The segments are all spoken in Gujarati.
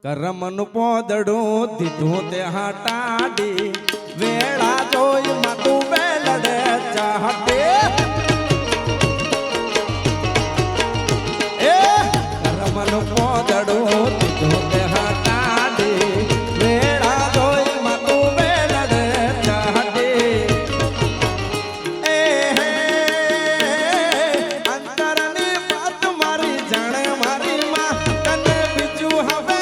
કરમનું પોદડું દીધું તે હટાડી વેળા જોઈ માતું બેલડે ચાહટે એ કરમનું પોદડું દીધું તે હટાડી વેળા જોઈ માતું બેલડે ચાહટે એ અંતરની વાત મારી જાણે મારી માં તને બીજું હવે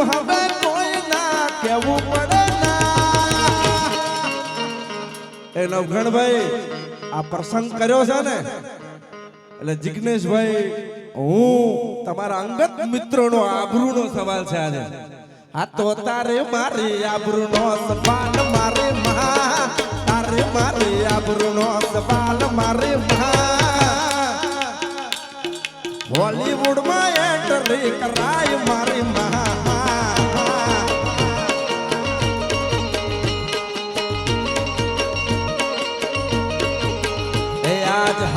હવે કોઈ ના કેવું પડે ના એ નવઘણભાઈ આ પ્રસંગ કર્યો છે ને એટલે જિગ્નેશભાઈ હું તમારા અંગત મિત્રોનો આબરૂનો સવાલ છે આજે આ તો તારે મારી આબરૂનો સવાલ મારી માં તારે મારી આબરૂનો સવાલ મારી માં હોલીવુડમાં એન્ટ્રી કરાય મારી માં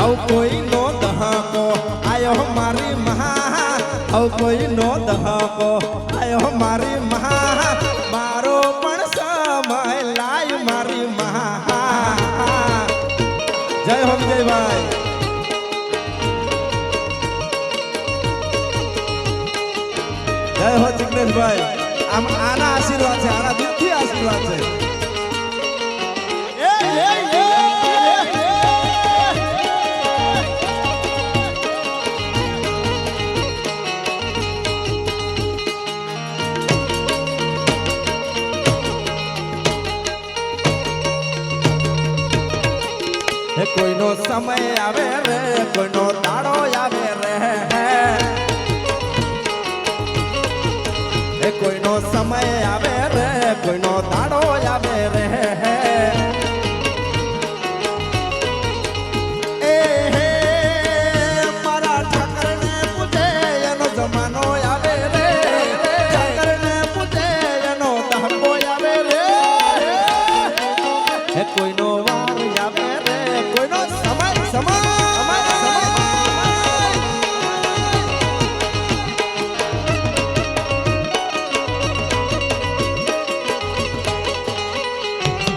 હવ કોઈ નો દહકો આયો મારી મહા હવ કોઈ નો દહકો આયો મારી મહા મારો પણ સમય લાય મારી મહા જય હો વિજયભાઈ જય હો જિગ્નેશભાઈ આમ આના આશીર્વાદ છે આના દિલથી આશીર્વાદ છે કોઈનો સમય આવે રે કોઈનો દાડો આવે રે કોઈનો સમય આવે રે કોઈનો દાડો આવે રે એ મારા ઠાકરને પૂછે એનો જમાનો આવે રે ઠાકરને પૂછે એનો દહકો આવે રે કોઈનો વાર આવે રે કોઈનો સમય સમય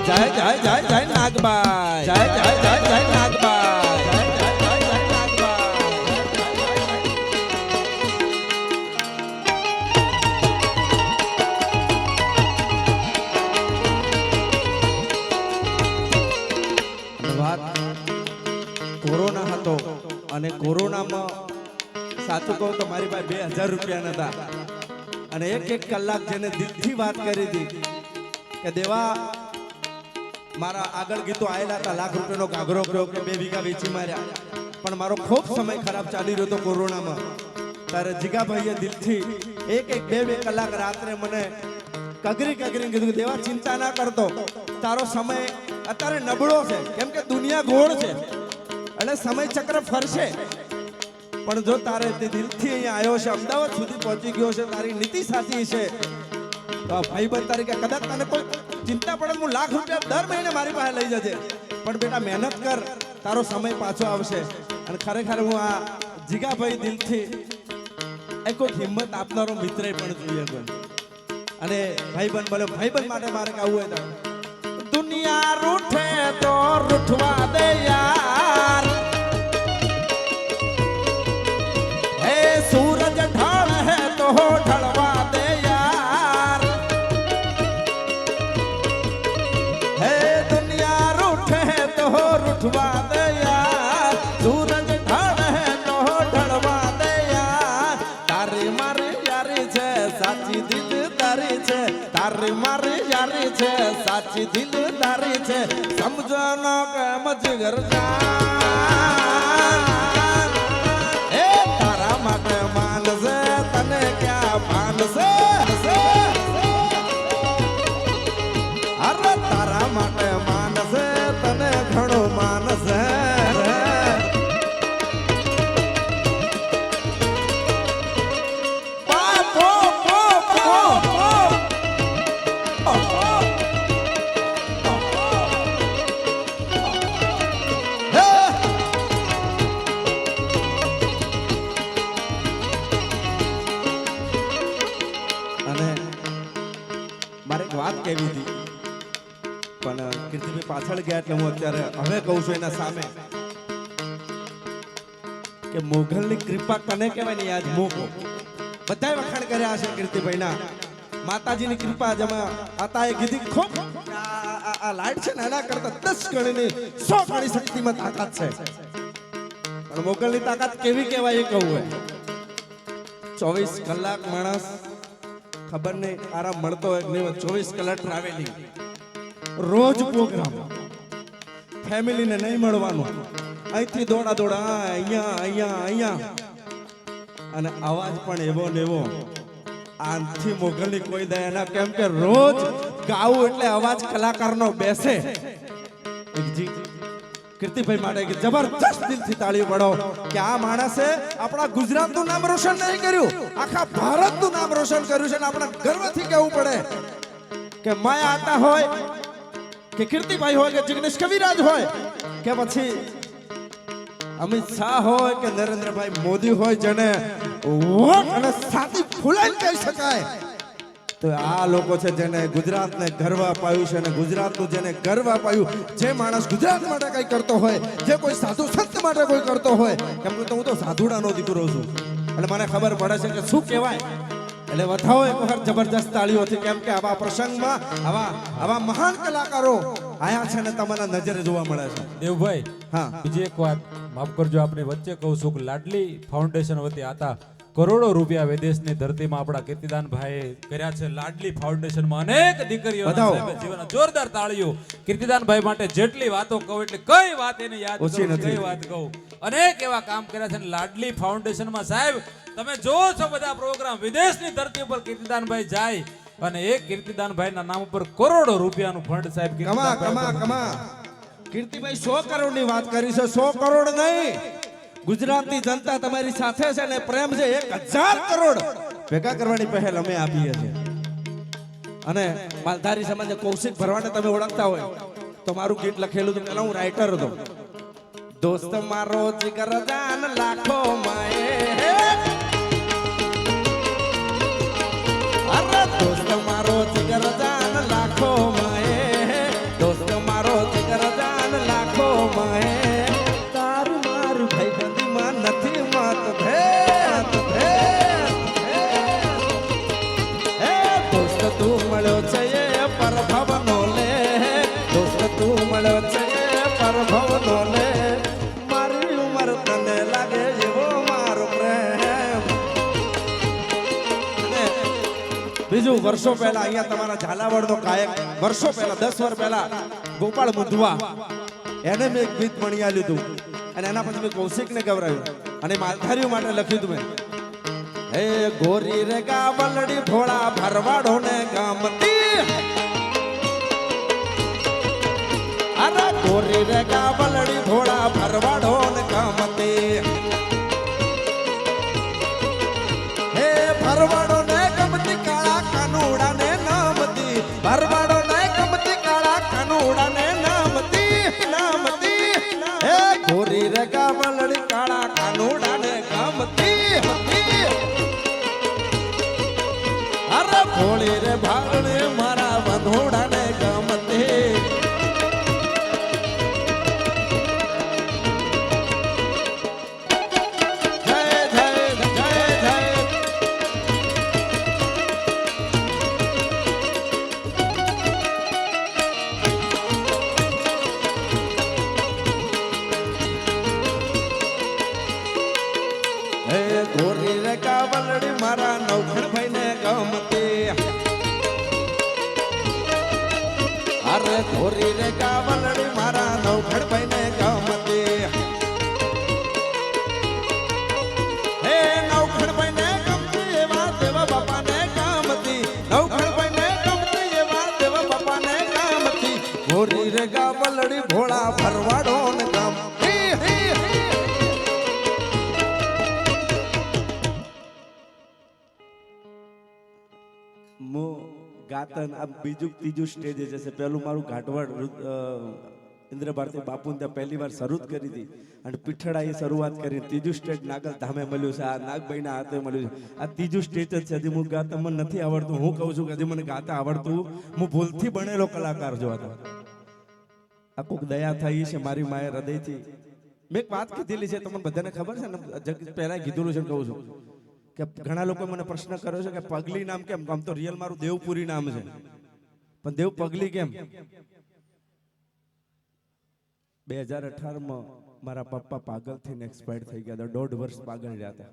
જય જય જય જય નાગબાઈ જય જય જય જય નાગબાઈ જય જય જય જય નાગબાઈ વાત કોરોના હતો અને કોરોનામાં સાચું કહું તો મારી પાસે 2000 રૂપિયા નતા અને એક કલાક જેને દિલથી વાત કરી હતી કે દેવા મારા આગળ ગીતો આયેલા હતા લાખ રૂપિયાનો ઘાઘરો કર્યો કે 2 વીઘા વેચી માર્યા પણ મારો ખૂબ સમય ખરાબ ચાલી રહ્યો હતો કોરોનામાં ત્યારે જીગાભાઈએ દિલથી એક 2 કલાક રાત્રે મને કગરી કીધું દેવા ચિંતા ના કરતો તારો સમય અત્યારે નબળો છે કેમ કે દુનિયા ગોળ છે એટલે સમય ચક્ર ફરશે પણ જો તારે તે દિલથી અહીંયા આવ્યો છે અમદાવાદ સુધી પહોંચી ગયો છે તારી નીતિ સાચી છે તો ભાઈબંધ તરીકે કદાચ તને કોઈ ચિંતા પડે હું લાખ રૂપિયા દર મહિને મારી પાસે લઈ જજે પણ બેટા મહેનત કર તારો સમય પાછો આવશે અને ખરેખર હું આ જીગાભાઈ દિલથી એક કોઈ હિંમત આપનારો મિત્ર પણ જોઈએ કોઈ અને ભાઈબંધ બોલે ભાઈબંધ માટે મારે આવું હોય તો દુનિયા રૂઠે તો રૂઠવા દે યાર હે સૂરજ ઢળ હે તો ઢળવા દે યાર હે દુનિયા રૂઠે તો રૂઠવા દે યાર સૂરજ ઢળ હે તો ઢળવા દે યાર તારી મારી યારી છે સાચી દિલદારી છે તારી મારી યારી છે સાચી દિલદારી છે સમજનો કેમ જીગર જાન એ તારા માટે માનસે તને ક્યાં માનસે અરે તારા માટે માનસે તને ઘણું માનસે આવી હતી, પણ કીર્તિભાઈ પાછળ ગયા એટલે હું અત્યારે હવે કહું છું એના સામે કે મોગલની કૃપા કને કહેવાય ને આજ મોકો બધાય વખાણ કર્યા છે કીર્તિભાઈના. માતાજીની કૃપા જેમાં આતાએ કીધી ખૂબ આ લાઈટ છે ને એના કરતા 10 ગણીની 100 ગણી શક્તિમાં તાકાત છે. પણ મોગલની તાકાત કેવી કહેવાય એ કહું હોય. 24 કલાક માણસ ખબર નહીં આરામ મળતો હોય કે નહીં, 24 કલાક ટ્રાવેલિંગ, રોજ પ્રોગ્રામ, ફેમિલીને નહીં મળવાનું, અહીંથી દોડા દોડા અહીંયા અહીંયા અહીંયા, અને અવાજ પણ એવો ને એવો. આનથી મોગલની કોઈ દયા ના, કેમ કે રોજ ગાવું એટલે અવાજ કલાકારનો બેસે. કીર્તિભાઈ માટે કે જબરજસ્ત દિલથી તાળીઓ પાડો કે આ માણસે આપણા ગુજરાતનું નામ રોશન નહીં કર્યું, આખા ભારતનું નામ રોશન કર્યું છે. અને આપણે ગર્વથી કહેવું પડે કે માયા આતા હોય કે કીર્તિભાઈ હોય કે જિગ્નેશ કવિરાજ હોય કે પછી અમિત શાહ હોય કે નરેન્દ્રભાઈ મોદી હોય, જેને વોટ અને સાથી ફૂલાઈને કહી શકાય, તો આ લોકો છે જેને ગુજરાતને ગર્વ અપાયું છે. અને ગુજરાતનું જેને ગર્વ અપાયું, જે માણસ ગુજરાત માટે કંઈ કરતો હોય, જે કોઈ સાધુ સંત માટે કોઈ કરતો હોય, કેમ કે હું તો સાધુડાનો દીકરો છું એટલે મને ખબર પડે છે કે શું કહેવાય. એટલે વધાવો એક વખત જબરજસ્ત તાળીઓથી, કેમ કે આવા પ્રસંગમાં આવા મહાન કલાકારો આયા છે ને તમારા નજરે જોવા મળે છે. દેવભાઈ, હા, બીજી એક વાત માફ કરજો, આપણી વચ્ચે કહું છું કે લાડલી ફાઉન્ડેશન વતી આતા કરોડો રૂપિયા વિદેશની ધરતીમાં આપણા કીર્તિદાનભાઈ કર્યા છે. લાડલી ફાઉન્ડેશનમાં અનેક દીકરીઓના જીવન જોરદાર તાળીઓ. કીર્તિદાનભાઈ માટે જેટલી વાતો કહું એટલે કઈ વાત એને યાદ કરું, કઈ વાત કહું. અનેક એવા કામ કર્યા છે. લાડલી ફાઉન્ડેશનમાં સાહેબ તમે જોવો છો બધા પ્રોગ્રામ, વિદેશની ધરતી ઉપર કીર્તિદાનભાઈ જાય અને એક કીર્તિદાનભાઈના નામ ઉપર કરોડો રૂપિયાનું ફંડ સાહેબ કમા કીર્તિભાઈ 100 કરોડની વાત કરી છે, 100 કરોડ નહીં. ગુજરાતની જનતા તમારી સાથે છે ને પ્રેમ છે. 1000 કરોડ ભેગા કરવાની પહેલ અમે આપીએ છીએ. અને માલધારી સમાજે કૌશિક ભરવાડને તમે ઓળખતા હોય તો મારું ગીત લખેલું હતું, પેલા હું રાઇટર હતો. દોસ્ત મારો જીગર જાન લાખો માએ, અરે દોસ્ત મારો જીગર જાન લાખો માએ, દોસ્ત મારો જીગર જાન લાખો માએ, તારું મારું ભાઈ બંધીમાં નથી મત ભેદ હે દોસ્ત તું મળ્યો છે એ પરભવનો લે, દોસ્ત તું મળ્યો છે એ પરભવનો લે, મારી ઉંમર તને લાગે એવો મારો પ્રેમ. બીજું વર્ષો પહેલા અહીંયા તમારા ઝાલાવાડનો ગાયક, વર્ષો પહેલા 10 વર્ષ પહેલા ગોપાળ મુંધવા, એને મેં એક ગીત ભણ્યા લીધું અને એના પછી મેં કૌશિકને ગવરાવ્યું અને માલધારીઓ માટે લખ્યું હતું મેં. હે ગોરી રે ગાવલડી ભોળા ભરવાડો ને ગામતી, અરે ગોરી રે ગાવલડી ભોળા ભરવાડો ને ગામતી, હે ભરવાડો ને ગમતી કાળા કાનુડા ને નામતી, ભરવાડો ને ગમતી કાળા કાનુડા ને નામતી, હે ગોરી રે ગાવલડી કાળા કાનુડા ને ગામતી, અરે ભોળી રે ભાગણે મારા વંધોડા ને ગામતી. ગોરી રે કાવલડી મારા નવખણ ભાઈ ને ગમતી, અરે ગોરી રે કાવલડી મારા નવખણ ભાઈ ને ગમતી, હે નવખણ ભાઈ ને ગમતી એવા દેવા બાપા ને ગમતી, નવખણ ભાઈ ને ગમતી એવા દેવા બાપા ને ગમતી, ગોરી રે કાવલડી ભોળા ભરવાડો ને ગમતી. ગાતન આ બીજું ત્રીજું સ્ટેજ જશે. પેલું મારું ઘાટવાડ ઇન્દ્ર ભારતી બાપુને ત્યાં પહેલી વાર શરૂ જ કરી હતી અને પીઠડા એ શરૂઆત કરી. ત્રીજું સ્ટેજ નાગલ ધામે મળ્યું છે, આ નાગભાઈના હાથે મળ્યું છે. આ ત્રીજું સ્ટેજ જ છે. હજી હું ગાતા મને નથી આવડતું. હું કહું છું કે હજી મને ગાતા આવડતું. હું ભૂલથી બનેલો કલાકાર જો હતો. આ કોક દયા થઈ છે મારી માએ હૃદયથી. મેં એક વાત કીધેલી છે, તમને બધાને ખબર છે ને, પહેલા કીધેલું છે ને કહું છું કે ઘણા લોકો મને પ્રશ્ન કર્યો છે કે પગલી નામ કેમ? આમ તો રિયલ મારું દેવપુરી નામ છે, પણ દેવ પગલી કેમ? 2018માં મારા પપ્પા પાગલ થઈને એક્સપાયર થઈ ગયા હતા. 1.5 વર્ષ પાગલ રહ્યા હતા.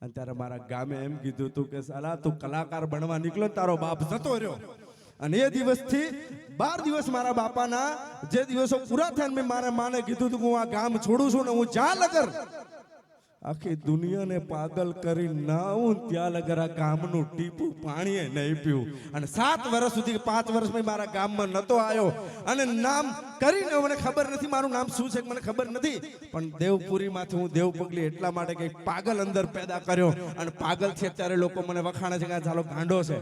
અને ત્યારે મારા ગામે એમ કીધું હતું કે સાલા તું કલાકાર બનવા નીકળ્યો, તારો બાપ જતો રહ્યો. અને એ દિવસથી 12 દિવસ મારા બાપાના જે દિવસો પૂરા થયા, મેં મારા માને કીધું હતું કે હું આ ગામ છોડું છું ને હું જ્યાં લગર આખી દુનિયાને પાગલ કરી ના હું ત્યાં લગર આ ગામનું ટીપું પાણીએ નહીં પીવું. અને 7 વર્ષ સુધી 5 વર્ષમાં મારા ગામમાં નતો આવ્યો. અને નામ કરીને મને ખબર નથી મારું નામ શું છે મને ખબર નથી, પણ દેવપુરીમાંથી હું દેવ પગલી એટલા માટે કે પાગલ અંદર પેદા કર્યો. અને પાગલ છે ત્યારે લોકો મને વખાણે છે કે ચાલો ગાંડો છે,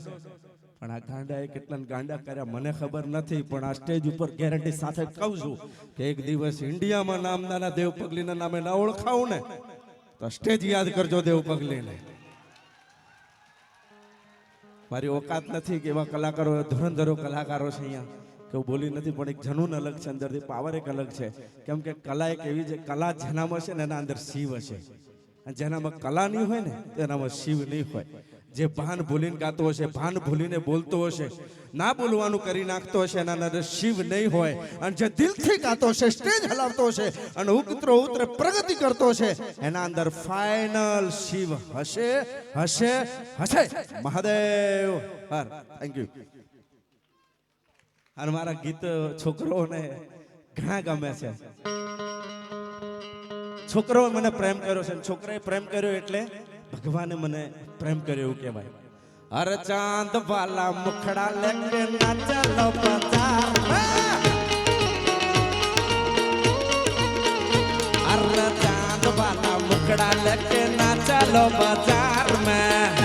પણ આ ગાંડાએ કેટલા ગાંડા કર્યા મને ખબર નથી. પણ આ સ્ટેજ ઉપર ગેરંટી સાથે કહું છું કે એક દિવસ ઇન્ડિયામાં નામદાના દેવ પગલીના નામે ના ઓળખાવું ને તો સ્ટેજ યાદ કરજો દેવ પગલીને. મારી ઓકાત નથી કે એવા કલાકારો ધુરંધરો કલાકારો છે અહીંયા કે હું બોલી નથી, પણ એક જનૂન અલગ છે, અંદરથી પાવર એક અલગ છે. કેમ કે કલા એક એવી છે, કલા જેનામાં છે ને એના અંદર શિવ હશે, અને જેનામાં કલા નહીં હોય ને તેનામાં શિવ નહીં હોય. જે ભાન ભૂલીને ગાતો હશે, ભાન ભૂલીને બોલતો હશે, ના બોલવાનું કરી નાખતો હશે, એના અંદર શિવ નહીં હોય. અને જે દિલથી ગાતો હશે, સ્ટેજ હલાવતો હશે અને ઉતરો પ્રગતિ કરતો હશે, એના અંદર ફાઇનલ શિવ હશે હશે હશે. મહાદેવ હર. Thank you. અને મારા ગીત છોકરોને ઘણા ગમે છે. છોકરો મને પ્રેમ કર્યો છે, છોકરાએ પ્રેમ કર્યો એટલે ભગવાને મને પ્રેમ કર્યો એવું કહેવાય. અરે ચાંદ વાલા મુખડા લેકે ના ચાલો બજાર, અરે ચાંદ વાલા મુખડા લેકે ના ચાલો બજાર में,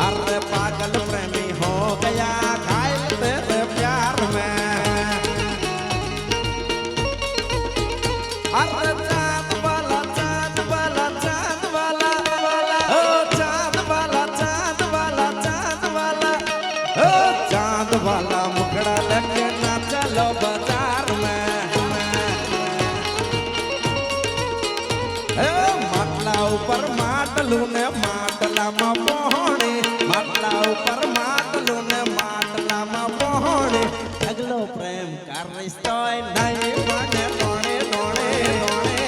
अरे पागल प्रेमी हो गया घायल तेरे प्यार में, अरे चांद वाला चांद वाला चांद वाला ओ चांद वाला चांद वाला चांद वाला ओ चांद वाला मुखड़ा लेके ना चलो बाजार में, માટલા ઉપર માટલું ને માટલામાં પહોણે, માટલા ઉપર માટલું ને માટલામાં પહોણે, ઢગલો પ્રેમ કરીશ તોય નહીં મને રોણે રોણે રોણે,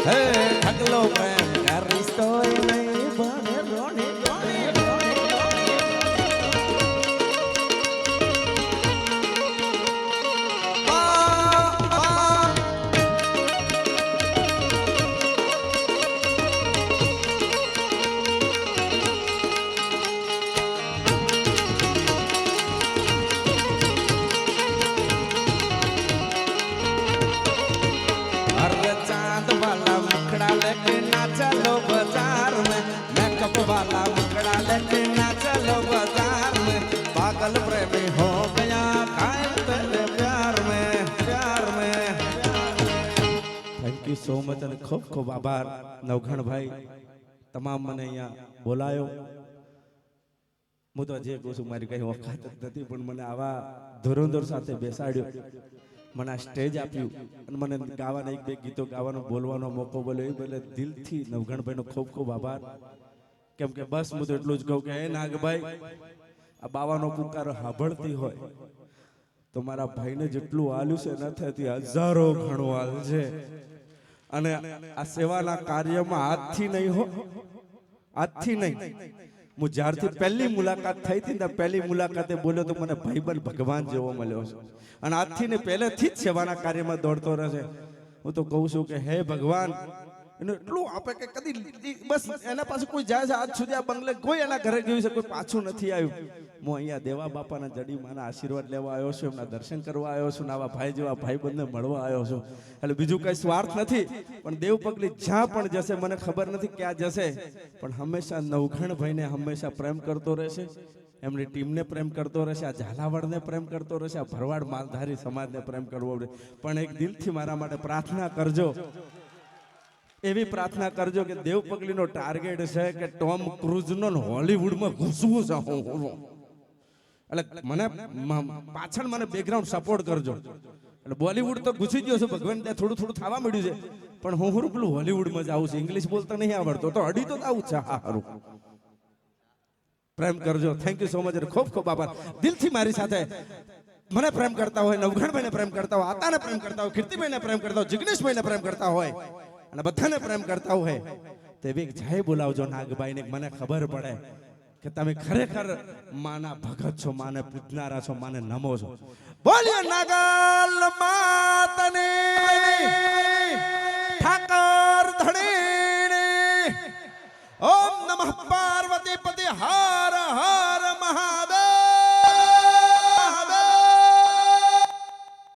હે ઢગલો પ્રેમ કરીશ તોય નહીં મને રોણે રોણે રોણે वाला मुखड़ा लेके ना चलो बाजार में, पागल प्रेमी हो गया घायल तेरे प्यार में प्यार में. थैंक यू સો મચ અને ખૂબ ખૂબ આભાર નવઘણભાઈ, તમામ મને અહીંયા બોલાયો. હું તો જે કહું છું મારી કઈ ઓકાત જ નથી, પણ મને આવા ધુરંધર સાથે બેસાડ્યો, મને આ સ્ટેજ આપ્યું અને મને ગાવાના 1-2 ગીતો ગાવાનો બોલવાનો મોકો મળ્યો. એ બદલે દિલથી નવઘણભાઈનો ખૂબ ખૂબ આભાર. કેમ કે બસ હું તો એટલું જ કહું કે હે નાગભાઈ, આ બાવાનો પુકારો સાંભળતી હોય તો મારા ભાઈને જેટલું આલ્યું છે નથી હજારો ઘણું હાલ છે. અને આ સેવાના કાર્યમાં આજથી નહીં હો, આજથી નહીં, હું જ્યારથી પહેલી મુલાકાત થઈ હતી ને પહેલી મુલાકાતે બોલ્યો તો મને ભાઈબંધ ભગવાન જેવો મળ્યો છે. અને આજથી ને પહેલેથી જ સેવાના કાર્યમાં દોડતો રહેશે. હું તો કહું છું કે હે ભગવાન એનું એટલું આપે કે કદી બસ એના પાસે કોઈ જાય છે આજ સુધી આ બંગલે કોઈ એના ઘરે ગયું છે કોઈ પાછું નથી આવ્યું. હું અહીંયા દેવા બાપાના જડીમાના આશીર્વાદ લેવા આવ્યો છું, એમના દર્શન કરવા આવ્યો છું, આવા ભાઈ જેવા ભાઈબંધને મળવા આવ્યો છું. એટલે બીજું કઈ સ્વાર્થ નથી, પણ દેવ પગલી જ્યાં પણ જશે મને ખબર નથી ક્યાં જશે, પણ હંમેશા નવઘણભાઈને હંમેશા પ્રેમ કરતો રહેશે. એમની ટીમને પ્રેમ કરતો રહેશે, આ ઝાલાવાડને પ્રેમ કરતો રહેશે, આ ભરવાડ માલધારી સમાજને પ્રેમ કરવો પડે. પણ એક દિલથી મારા માટે પ્રાર્થના કરજો, એવી પ્રાર્થના કરજો કે દેવ પગલીનો ટાર્ગેટ છે કે ટોમ ક્રૂઝનો હોલીવુડમાં ઘૂસવું છે. એટલે મને પાછળ મને બેકગ્રાઉન્ડ સપોર્ટ કરજો. એટલે બોલીવુડ તો ઘૂસી ગયો છે, ભગવાન ત્યાં થોડું થોડું થવા મળ્યું છે, પણ હું પેલું હોલીવુડમાં જ આવું છું. ઇંગ્લિશ બોલતા નહીં આવડતો તો અડી તો આવું છે. હા હારું, પ્રેમ કરજો. Thank you so much. ખૂબ ખૂબ આભાર. દિલથી મારી સાથે મને પ્રેમ કરતા હોય, નવઘણભાઈને પ્રેમ કરતા હોય, આતાને પ્રેમ કરતા હોય, કીર્તિભાઈને પ્રેમ કરતા હોય, જિગ્નેશભાઈને પ્રેમ કરતા હોય અને બધાને પ્રેમ કરતા હોય તેવી જય બોલાવજો નાગભાઈને. મને ખબર પડે કે તમે ખરેખર માના ભગત છો, માને પૂજનારા છો, માને નમો છો. બોલ્યો નાગલ માતની ઠાકર ધણીની. ઓમ નમઃ પાર્વતી પતિ હર હર